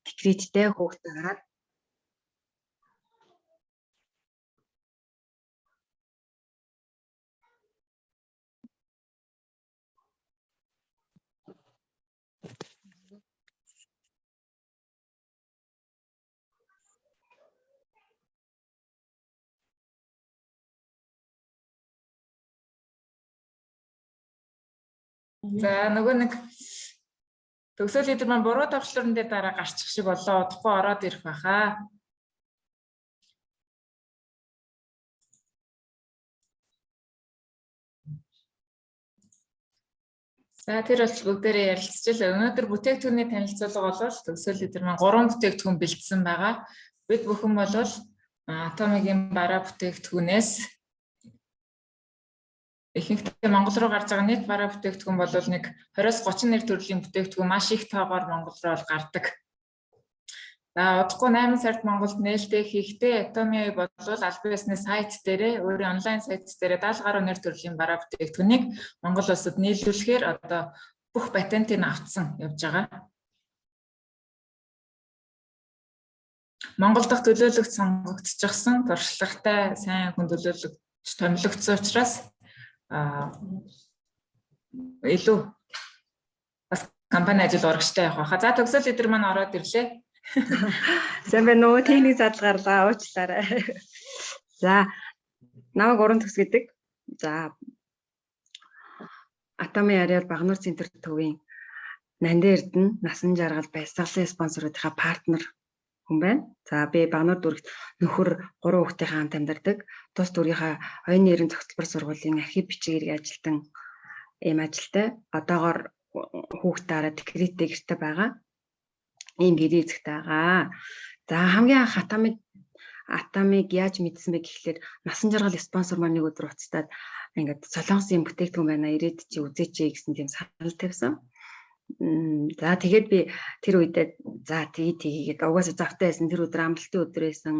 декреттэй хүүхдээ гараад За нөгөө нэг төгсөл лидер маань буруу давчлуурын дээр дараа гарчих шиг болоо. Удахгүй ороод ирэх байхаа. За тэр бол бүгдээрээ ярилцчихлаа. Өнөөдөр бүтээгдэхүүний танилцуулга бол төгсөл лидер маань 3 бүтээгдэхүүн бэлдсэн байгаа. Бид бүхэн бол Atomic-ийн бараа бүтээгдэхүүнээс ихэнхдээ Монгол руу гарч байгаа нийт бараа бүтээгдэхүүн бол нэг 20-30 нэр төрлийн бүтээгдэхүүн маш их тоогоор Монгол руу гардаг. За удахгүй 8 сард Монголд нээлттэй хийхдээ Atomic бол аль биесний сайт дээрээ өөрийн онлайн сайт дээрээ 70 гаруй нэр төрлийн бараа бүтээгдэхүүнийг Монгол улсад нийлүүлэхээр одоо бүх патентыг авцсан явж байгаа. Монгол дахь төлөөлөгч сонгогдчихсан туршлагатай сайн хүн төлөөлөгч томилогдсон учраас илүү бас компани ажил урагштай явах байхаа. За төгсөл лидер маань ороод ирлээ. Сайн байна уу? Техник задал гарлаа, уучлаарай. За намайг уран төгс гэдэг. За Atomic Aerial Багнуур Центр төвийн Нандин Эрдэнэ насан жаргал баясгалын спонсоруудынхаа партнер хүн байна. За би Багнуур дүрэгт нөхөр 3 хүүхдийнхээ хамт амьдардаг. Тус дүргийнхаа оюуны нэрийн цогцлбор сургуулийн архив бичгээр ажилтан ийм ажилтай. Одоогоор хүүхдээрээ декреттэй гэрте байгаа. Ийм гэрээ эзэгтэй байгаа. За хамгийн анх Atomic яаж мэдсэн бэ гэхлээр насан жаргал спонсор маань нэг өдөр уцтаад ингээд солонгосын бүтээгдэхүүн байна. Ирээд чи үзээч гэсэн тийм санал тавьсан. За тэгээд би тэр үедээ за тийгээд угаасаа завтай байсан тэр өдөр амралтын өдөр байсан.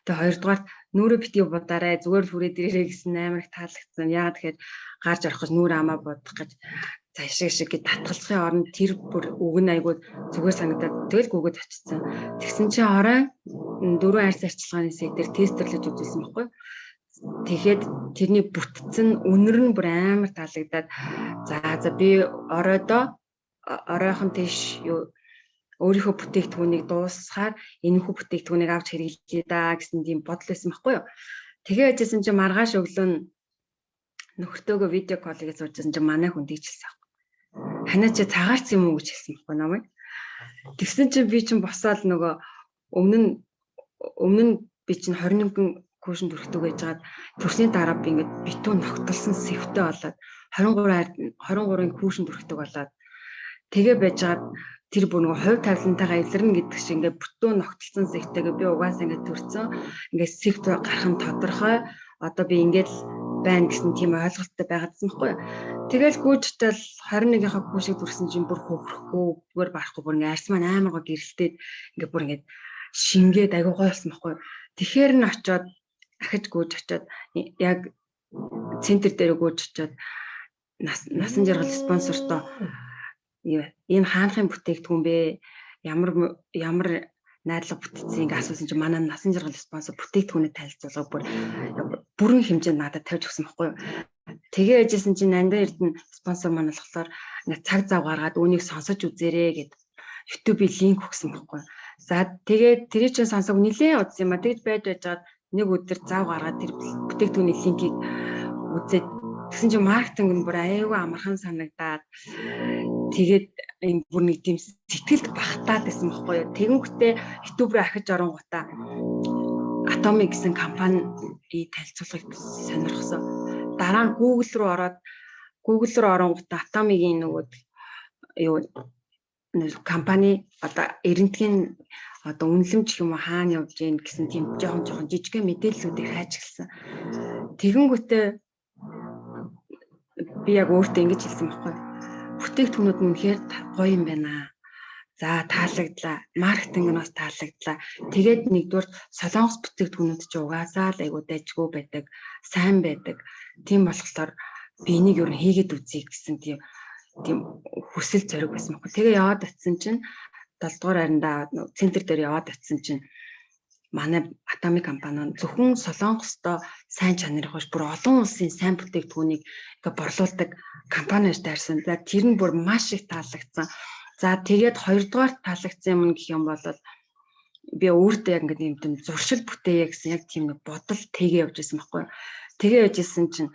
Тэгээ хоёрдугаар нүрэ битгий будаарай зүгээр л хүрээд ирээрэй гэсэн амар их таалагдсан. Яагаад тэгэхээр гарч орох гэж нүрэ амаа будах гэж цаашаа шиг татгалзахын оронд тэр бүр өгн айгууд зүгээр санагдаад тэгэл гүгэд очсон. Тэгсэн чинь орой 4 арьс арчилгааны сэг дээр тестэрлэж үзүүлсэн байхгүй. Тэгэхэд тэрний бүтцэн үнэр нь бүр амар таалагдаад за би оройхон тийш өөрийнхөө бүтээгдэхүүнийг дуусгаар энэхүү бүтээгдэхүүнийг авч хэрэглэе да гэсэн тийм бодол байсан байхгүй юу. Тэгээ ажилласан чинь маргааш өглөө нөхөртөөгөө видео колл хийж суулжсэн чинь манай хүн дийчихсэн. Ханаа чи цагаарч юм уу гэж хэлсэн байхгүй намайг. Тэгсэн чинь би чинь босоод нөгөө өмнө нь би чинь 21 куршин дүрхтэг байжгаад төрсний дараа би ингээд битүү ногтолсон сэвтэй болоод 23-ын куршин дүрхтэг болоод тэгээ байжгаад тэр бүр нөгөө хувь тавилантайгаа илэрнэ гэдэг шиг ингээд бүтэн ногтолсон сэвтэйгээ би угаасаа ингээд төрцөн ингээд сэвт гарах нь тодорхой одоо би ингээд байна гэсэн тийм ойлголттой байгаадсан байхгүй. Тэгэл гүйжтэл 21-ийнхаа куршиг дүрсэн чинь бүр хөврөхгүй зүгээр барахгүй бүр ингээд арьс маань амар гоо гэрэлтээд ингээд бүр ингээд шингээд аягүй гоё болсон байхгүй. Тэгэхээр н очиод ахиж гүйж очиод яг центр дээр гүйж очиод насан жаргал спонсортой энэ хаанхын бүтээгдэхүүн бэ? Ямар найдлага бүтцийн ингээ асуусан чинь манай насан жаргал спонсор бүтээгдэхүүнээ танилцуулга бүрэн хэмжээнд надад тавьж өгсөн байхгүй юу. Тэгээ ажилласан чинь Нандин Эрдэнэ спонсор маань болохоор ингээ цаг зав гаргаад үүнийг сонсож үзээрэй гэд YouTube-ийн линк өгсөн байхгүй юу. За тэгээд тэрий чинь сонсог нилээн удсан юм а. Тэгж байжгаад нэг өдөр зав гаргаад тэр бүтээгдэхүүний линкийг үзээд тэгсэн чинь маркетинг нь бүр аюулгүй амархан санагдаад тэгээд энэ бүр нэг тийм сэтгэлд багтаад байсан байхгүй юу. Тэгэнгүүтээ YouTube руу ахиж оронгуудаа Atomic гэсэн компани танилцуулгыг сонирхсон. Дараа нь Google руу оронгуудаа Atomic-ийн нөгөө компани одоо эрентгийн одоо үнэлэмж юм хаана явж гин гэсэн тийм жоохон жижигхэн мэдээллүүдийг хайж гэлсэн. Тэгэнгүүтээ би яг өөртөө ингэж хэлсэн байхгүй. Бүтээгдэхүүнүүд нь үнэхээр гоё юм байна. За таалагдлаа. Маркетинг нь бас таалагдлаа. Тэгээд нэгдүгээр солонгос бүтээгдэхүүнүүд ч угаасаа л айгуу дайжгүй байдаг, сайн байдаг. Тийм болохоор би энийг юу хийгээд үзье гэсэн тийм хүсэл зориг байсан байхгүй. Тэгээ яваад очисон чинь 7 дугаар хайрандаа центр дээр яваад очисон чинь манай Атами компани зөвхөн Солонгостой сайн чанарыг биш бүр олон улсын сайн бүтээгдэхүүнийг ингээ борлуулдаг компани байж таарсан. За тэр нь бүр маш их таалагдсан. За тэгээд 2 дугаар таалагдсан юм гэх юм бол би өөртөө яг ингээд юм зуршил бүтээе гэсэн яг тийм нэг бодол тэгээ явж исэн байхгүй. Тэгээ явж исэн чинь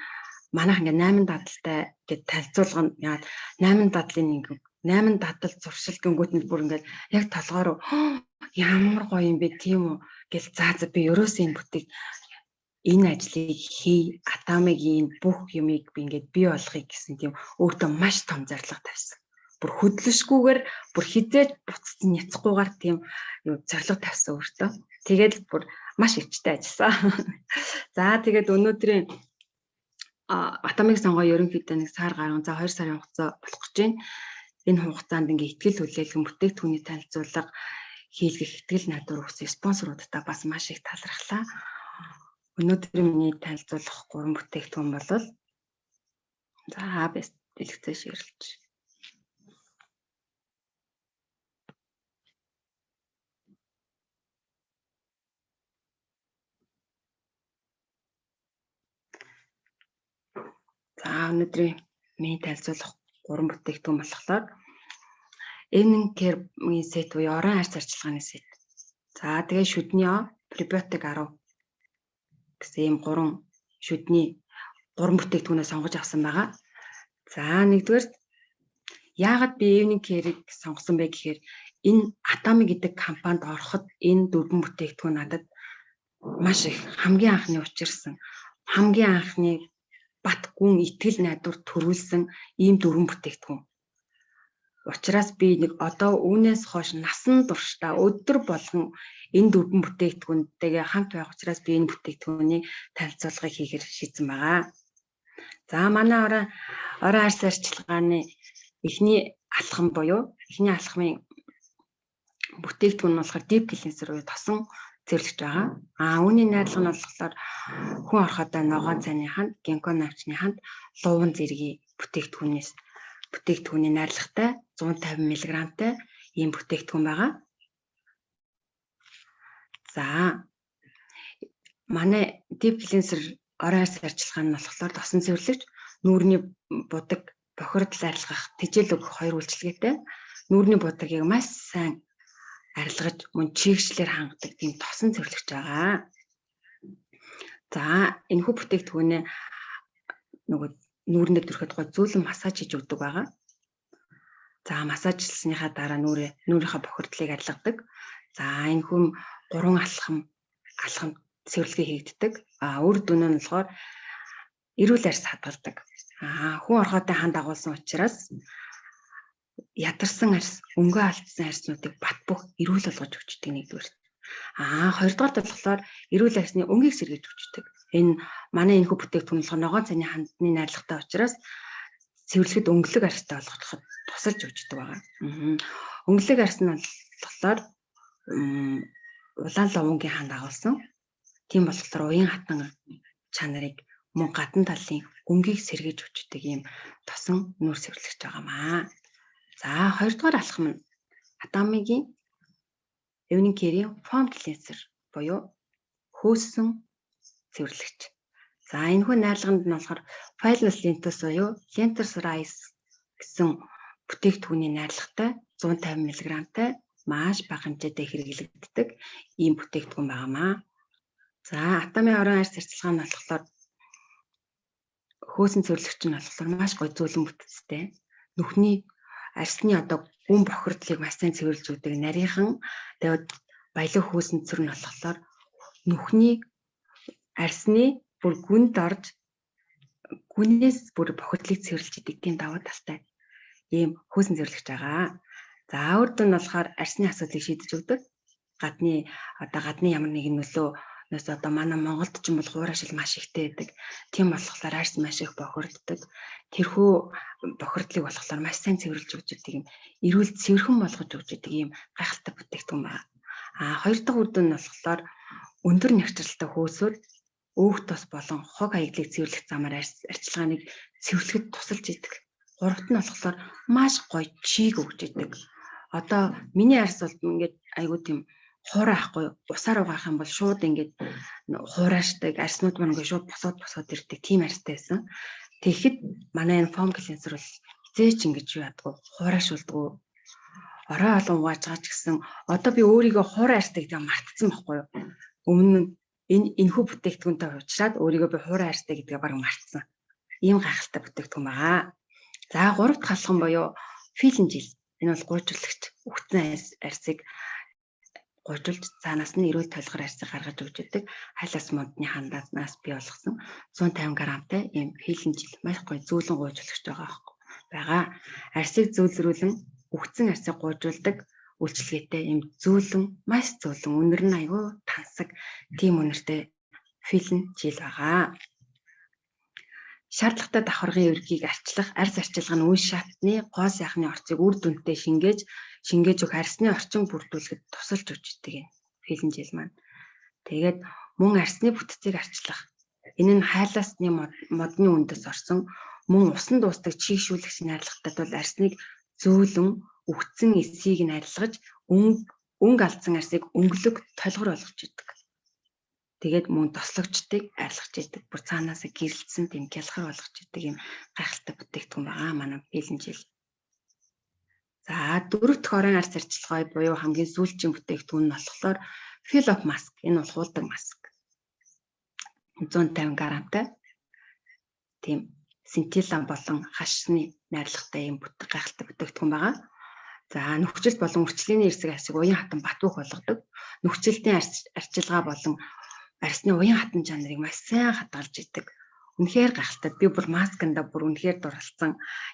манайх ингээд 8 дадалтай гэд танилцуулгана. Яагаад 8 дадлын нэг 8 дадал зуршил гингүүтэнд бүр ингээд яг толгоор ямар гоё юм бэ тийм үү гэл за би ерөөсөө энэ бүтээг энэ ажлыг хий Атамигийн бүх юмыг би ингээд бий болгохыг гэсэн тийм өөртөө маш том зорилго тавьсан. Бүр хөдлөшгүйгээр бүр хизээж буцсан няцахгүйгээр тийм зорилго тавьсан өөртөө. Тэгээд бүр маш өвчтэй ажилласан. За тэгээд өнөөдрийн Атамиг сонгоо ерөнхийдөө нэг сар гаруй 2 сарын хугацаа болох гэж байна. Энэ хугацаанд ингээ ихтгэл хүлээлгэн бүтээгдэхүүний танилцуулга хийлгэх ихтгэл найдвар өгсөн спонсоруудтай бас маш их талархлаа. Өнөөдрийн миний танилцуулах 3 бүтээгдэхүүн бол за дэлгэцээ ширлж. За өнөөдрийн миний танилцуулах 3 бүтээгдэхүүн болохоор Evening Care-ийн сет буюу орон арьс арчилгааны сет. За тэгээ шүдний пребиотик 10 гэсэн ийм 3 шүдний 3 бүтээгдэхүүнээ сонгож авсан байгаа. За нэгдүгээр яагаад би Evening Care-ийг сонгосон бэ гэхээр энэ Atami гэдэг компанид ороход энэ 4 бүтээгдэхүүн надад маш их хамгийн анхны учирсан, хамгийн анхны бат гүн итгэл найдвар төрүүлсэн ийм 4 бүтээгдэхүүн. Учираас би нэг одоо үүнээс хойш насан туршдаа өдөр болгон энэ 4 бүтээгдэхүүнтэйгээ хамт байх учраас би энэ бүтээгдэхүүнийг танилцуулгыг хийхээр шийдсэн байгаа. За манай орон арьс арчилгааны эхний алхам буюу эхний алхмын бүтээгдэхүүн нь болохоор deep cleanser буюу тосон цэвэрлэгч байгаа. Үүний найрлага нь болохоор хүн орохоодоо ногоон цайны ханд, гинкон навчны ханд, луван зэргийн бүтээгдэхүүний найрлагатай 150 мг-тай ийм бүтээгдэхүүн байгаа. За манай deep cleanser орон арьс арчилгаа нь болохоор тосон цэвэрлэгч, нүүрний будаг бохирдол арилгах, тэжээл өгөх 2 үйлчилгээтэй. Нүүрний будагийг маш сайн арилгаж мөн чийгчлэр хангадаг тийм тосон цэвэрлэгч байгаа. За энэхүү бүтээгдэхүүнээ нөгөө нүүрэндээ төрөхөд гой зөөлөн массаж хийж өгдөг байгаа. За массажлсныхаа дараа нүрийнхээ бохирдлыг арилгадаг. За энэхүү 3 алхам цэвэрлэгээ хийгддэг. Үр дүн нь болохоор эрүүл арьс хадгалдаг. Хүн орохоодоо ханд агуулсан учраас ядарсан арьс, өнгөө алдсан арьснуудыг бат бөх эрүүл болгож өгчдөг нэгдүгээр. Хоёрдугаар болохоор эрүүл арьсны өнгийг сэргийж өгчдөг. Энэ манай энэхүү бүтээгдэхүүн болохоор ногоон цайны хандны найрлагатай учраас цэвэрлэхэд өнгөлөг арьстай болгоход тусалж өгчдөг байгаа. Өнгөлөг арьс нь болохоор улаан ловонгийн ханд агуулсан. Тийм болохоор уян хатан чанарыг мөн гадна талын өнгийг сэргийж өгчдөг ийм тосон нүүр цэвэрлэгч байгаамаа. За хоёрдугаар алхам нь Atamiгийн Evening Care-ийн foam cleanser буюу хөөсөн цэвэрлэгч. За энэхүү найрлаганд нь болохоор Phyllis Lentus буюу Lentus Rice гэсэн бүтээгдэхүүний найрлагатай 150 мг-тай маш бага хэмжээтэй хэрэглэгддэг ийм бүтээгдэхүүн байгаамаа. За Atami орон арьс арчилгаа нь болохоор хөөсөн цэвэрлэгч нь болохоор маш гоё зөөлөн бүтцтэй. Нүхний арьсны одоо гүн бохирдлыг маш сайн цэвэрлж өгдөг нарийнхан тэгээд баялаг хөөсөн цэвэр нь болохоор нүхний арьсны бүр гүнд орж гүнээс бүр бохирдлыг цэвэрлж идэг тийм давуу талтай ийм хөөсөн цэвэрлэгч байгаа. За үр дүн нь болохоор арьсны асуудлыг шийдэж өгдөг. Гадны ямар нэгэн нөлөөнөөс одоо манай Монголд ч юм бол хуурашил маш ихтэй байдаг. Тийм болохоор арьс маш их бохирддаг. Тэрхүү бохирдлыг болохоор маш сайн цэвэрлж өгч идэг юм эрүүл цэвэрхэн болгож өгч идэг ийм гайхалтай бүтээгдэхүүн байна. Хоёр дахь үр дүн нь болохоор өндөр нягтралтай хөөсөөр өөх тос болон хог хаягдлыг цэвэрлэх замаар арчилгааныг цэвэрлэхэд тусалж идэг. Гуравт нь болохоор маш гоё чийг өгч идэг. Одоо миний арс бол ингээд айгуу тийм хуурай ахгүй усаар угаах юм бол шууд ингээд хуурайшдаг арснууд маань ингээд шууд босоод ирдэг тийм арстай байсан. Тэгэхэд манай энэ foam cleanser бол хизээч ингэж юу ядгүй хуурайшуулдаг. Орой олон угааж байгаа ч гэсэн одоо би өөрийгөө хуурай арстай гэдгийг мартсан байхгүй юу? Өмнө нь энэхүү бүтээгдэхүүнтэй уулзаад өөрийгөө би хуурай арстай гэдгээ баг мартсан. Ийм гайхалтай бүтээгдэхүүн байгаа. За 3 дахь алхам буюу филин жил. Энэ бол гуйжуулагч үхсэн арсыг гуйжуулж цаанаас нь эрүүл толгор арсыг гаргаж өгч өгдөг. Хайлаас модны хандаснаас бий болгосон 150 грамтай ийм филин жил маш гоё зөөлөн гуйжуулагч байгаа. Арсыг зөөлрүүлэн үхсэн арсыг гуйжуулдаг үйлчилгээтэй ийм зөөлөн маш зөөлөн өнөр нь айгүй тансаг тийм өнөртэй филин жил байгаа. Шаардлагатай давхаргын эргийг арчлах, арс арчилга нь үе шатны гоо сайхны орцыг үр дүнтэй шингээж өгөх арсны орчин бүрдүүлэхэд тусалж өгч идэг юм. Филин жил маань. Тэгээд мөн арсны бүтцийг арчлах. Энэ нь хайлаасны модны үндэс орсон мөн усан дуустдаг чийгшүүлэгч найрлагатай бол арсныг зөөлөн үхсэн эсийг нь арилгаж өнгө алдсан арсыг өнгөлөг толгор болгож идэг. Тэгээд мөн тослогчдыг арилгаж идэг. Бүр цаанаас гэрэлтсэн тийм гялхар болгож идэг юм гайхалтай бүтээгдэхүүн байгаа манай филин жил. За 4 дахь орон арс арчилгаа буюу хамгийн сүүлчийн бүтээгдэхүүн нь болохоор Philop mask. Энэ бол хуулдаг маск. 150 грамтай. Тийм синтилан болон хашны найрлагатай юм гайхалтай бүтээгдэхүүн байгаа. За нөхцөл болон үрчлэлийн эрсэг арсыг уян хатан батбуух болгодог. Нөхцөлтийн арчилгаа болон арсны уян хатан чанарыг маш сайн хадгалж идэг. Үнэхээр гайхалтай. Би бүр масканда бүр үнэхээр дурлалсан.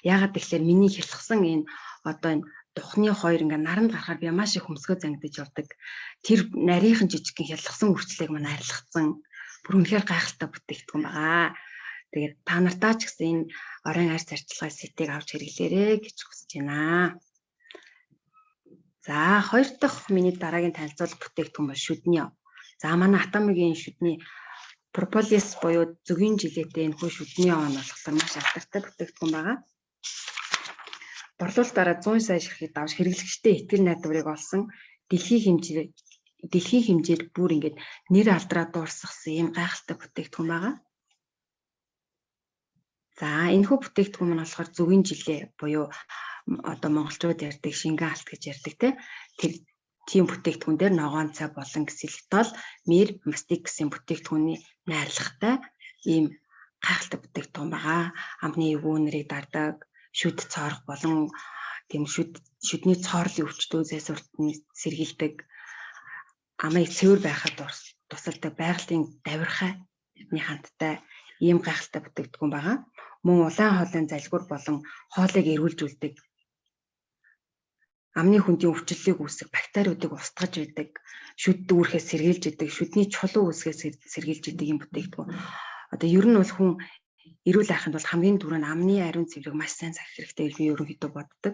Яагаад гэвэл миний хялхсан энэ одоо энэ духны хоёр ингээ наранд гарахаар би маш их хөмсгөө зангидж явдаг. Тэр нарийнхан жижигхэн хялхсан үрчлэгийг маань арилгацсан. Бүр үнэхээр гайхалтай бүтээгдэхүүн байгаа. Тэгээд та нартаа ч гэсэн энэ орон арс арчилгаа сетийг авч хэрэглээрэй гэж хүсэж байна. За 2 дахь миний дараагийн танилцуулга бүтээгдэхүүн бол шүдний. За манай Атомигийн шүдний Propolis буюу зөгийн жилеттэй энэ хүү шүдний он болохоор маш алдартай бүтээгдэхүүн байгаа. Борлуулалтаараа 100 сая ширхэг давж хэрэглэгчтэй итгэл найдварыг олсон дэлхийн хэмжээр бүр ингээд нэр алдраа дуурсгасан ийм гайхалтай бүтээгдэхүүн байгаа. За энэ хүү бүтээгдэхүүн нь болохоор зөгийн жилээ буюу одоо монголчууд ярьдаг шингэн алт гэж ярьдаг тэр тийм бүтээгдэхүүн дээр ногоон цай болон ксилитол, мэр, мастик гэсэн бүтээгдэхүүний найрлагатай ийм гайхалтай бүтээгдэхүүн байгаа. Амны өвгөнрийг дардаг, шүд цоорох болон тийм шүдний цоорлын өвчтөөсөөс сэргийлдэг, амыг цэвэр байхад тусалдаг байгалийн давирхайны хандтай ийм гайхалтай бүтээгдэхүүн байгаа. Мөн улаан хоолойн залгуур болон хоолыг эрүүлжүүлдэг. Амны хүндийн өвчлөлийг үүсгэх бактериудыг устгаж идэг, шүд дүүрхээс сэргийлж идэг, шүдний чулуу үүсгээс сэргийлж идэг юм бүтээгдэхүүн. Одоо ер нь бол хүн эрүүл айханд бол хамгийн түрүүнд амны ариун цэврийг маш сайн захих хэрэгтэй гэж би ерөнхийдөө боддог.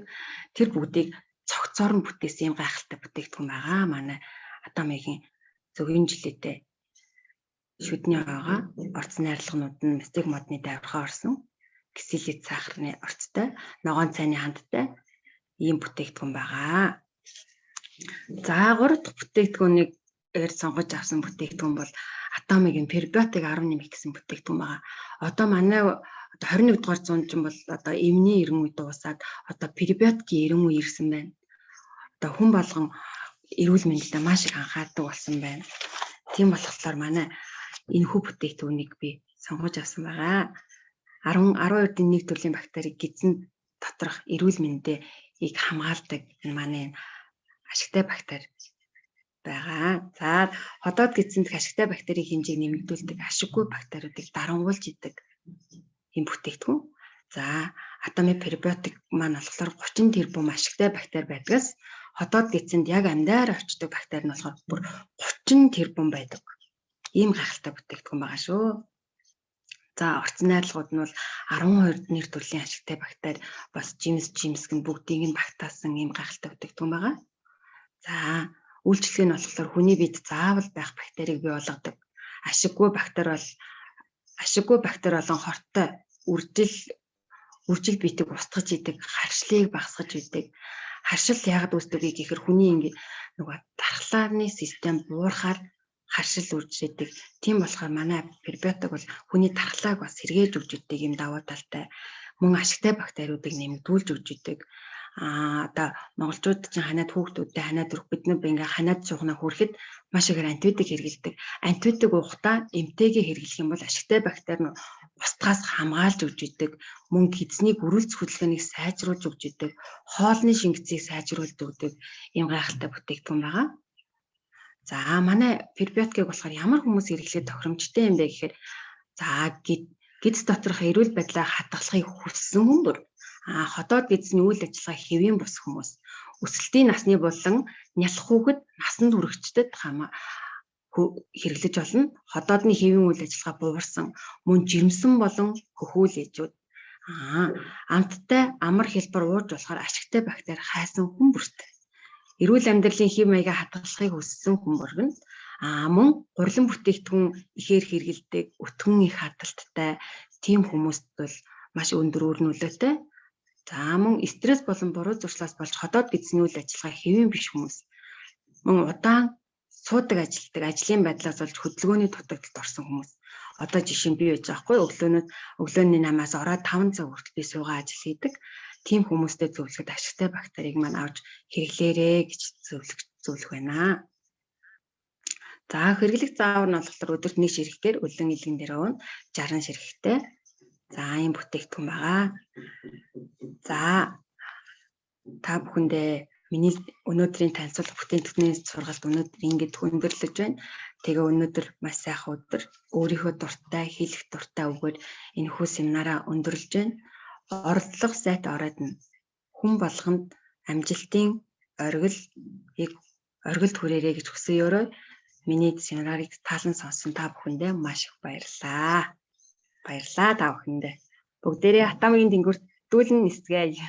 Тэр бүгдийг цогцоор нь бүтээсэн юм гайхалтай бүтээгдэхүүн байгаа. Манай Атомигийн зөгийн жилеттэй шүдний байгаа. Орц найрлагнууд нь мастик модны давирхаа орсон. Ксилит сахарны орцтой, ногоон цайны хандтай ийм бүтээгдэхүүн байгаа. За 3 дахь бүтээгдэхүүнийг сонгож авсан бүтээгдэхүүн бол Атомигийн Prebiotic 11 гэсэн бүтээгдэхүүн байгаа. Одоо манай 21 дугаар зуунд ч бол одоо эмний эрен үе дуусаад одоо Prebiotic-ийн эрен үе ирсэн байна. Одоо хүн болгон эрүүл мэндэд маш их анхаардаг болсон байна. Тийм болохоор манай энэхүү бүтээгдэхүүнийг би сонгож авсан байгаа. 12-д 1 төрлийн бактери гидсэн доторх эрүүл мэндийг хамгаалдаг энэ манай ашигтай бактери байгаа. За ходоод гидсэнд ашигтай бактерийн хэмжээг нэмэгдүүлдэг ашиггүй бактериудыг дарангуулж идэг юм бүтээгдэхүүн. За Atomic Prebiotic маань болохоор 30 тэрбум ашигтай бактери байдгаас ходоод гидсэнд яг амьдаар очдог бактери нь болохоор бүр 30 тэрбум байдаг. Ийм гайхалтай бүтээгдэхүүн байгаа шүү. За орц найрлагууд нь бол 12 нэр төрлийн ашигтай бактери бас жимсгэн бүгдийг нь багтаасан ийм гайхалтай бүтээгдэхүүн байгаа. За үйлчлэг нь болохоор хүний биед заавал байх бактерийг бий болгодог. Ашиггүй бактери болон хортой үржил биетийг устгаж идэг, харшлыг багасгаж идэг, Харшил яагаад үүсдэг вэ гэхээр хүний ингээ нөгөө дархлааны систем буурахаар харшил үүсдэг. Тийм болохоор манай пребиотик бол хүний дархлааг бас сэргээж өгч идэг юм давуу талтай. Мөн ашигтай бактериудыг нэмэгдүүлж өгч идэг. Одоо монголчууд чинь ханаад хүүхдүүдтэй ханаад өрөх бид нар ингээ ханаад суухнаа хүрэхэд маш их антибиотик хэрэглэдэг. Антибиотик уухтаа эмтэйгээ хэрэглэх юм бол ашигтай бактери нь устгаас хамгаалж өгч идэг. Мөн эзнийг үрүүлц хөдөлгөөнийг сайжруулж өгч идэг. Хоолны шингэцийг сайжруулж өгдөг ийм гайхалтай бүтээгдэхүүн байгаа. За манай пребиотикийг болохоор ямар хүмүүс хэрэглэх тохиромжтой юм бэ гэхээр гидс доторх эрүүл байдлаа хадгалахыг хүссэн хүн бүр хотоод гидсний үйл ажиллагаа хэвийн бус хүмүүс өсөлтийн насны болон нялх хүүхэд насанд хүрэгчдэд хэрэглэж болно. Хотоодны хэвийн үйл ажиллагаа буурсан мөн жирэмсэн болон хөхүүл ээжүүд амттай амар хэлбэр ууж болохоор ашигтай бактери хайсан хүн бүрт эрүүл амьдралын хэв маягаа хадгалахыг хүссэн хүн бүргэнд мөн гурилан бүтээгдэхүүн ихээр хэрэгэлдэг өтгөн их хадталттай тийм хүмүүст бол маш өндөр үр нөлөөтэй. За мөн стресс болон буруу зуршлаас болж хотоод гидсний үйл ажиллагаа хэвийн биш хүмүүс мөн удаан суудаг ажилтдаг ажлын байдлаас болж хөдөлгөөний дутагдалд орсон хүмүүс. Одоо жишээ нь би байж байгаа хгүй өглөөний 8-аас ороод 5 цаг хүртэл би суугаа ажил хийдэг. Тийм хүмүүстэй зөвлөхөд ашигтай бактерийг маань авч хэрэглээрэй гэж зөвлөх байна. За хэрэглэх заавар нь болохоор өдөрт 1 ширхгээр өлөн илгэн дээр овно 60 ширхэгтэй. За ийм бүтээгдэхүүн байгаа. За та бүхэндээ миний өнөөдрийн танилцуулга бүтээгдэхүүний сургалт өнөөдөр ингэж өндөрлөж байна. Тэгээ өнөөдөр маш сайхан өдөр өөрийнхөө дуртай хэлэх дуртай үгээр энэхүү семинараа өндөрлөж байна. Оролдлого сайт ороод нь хүн болгонд амжилтын оргилд хүрээрэй гэж хүсэе. Миний семинарыг таалан сонсон та бүхэндээ маш их баярлалаа. Баярлалаа та бүхэндээ. Бүгдээрээ Атамгийн дэнгүүрт дүүлэн нисгэе.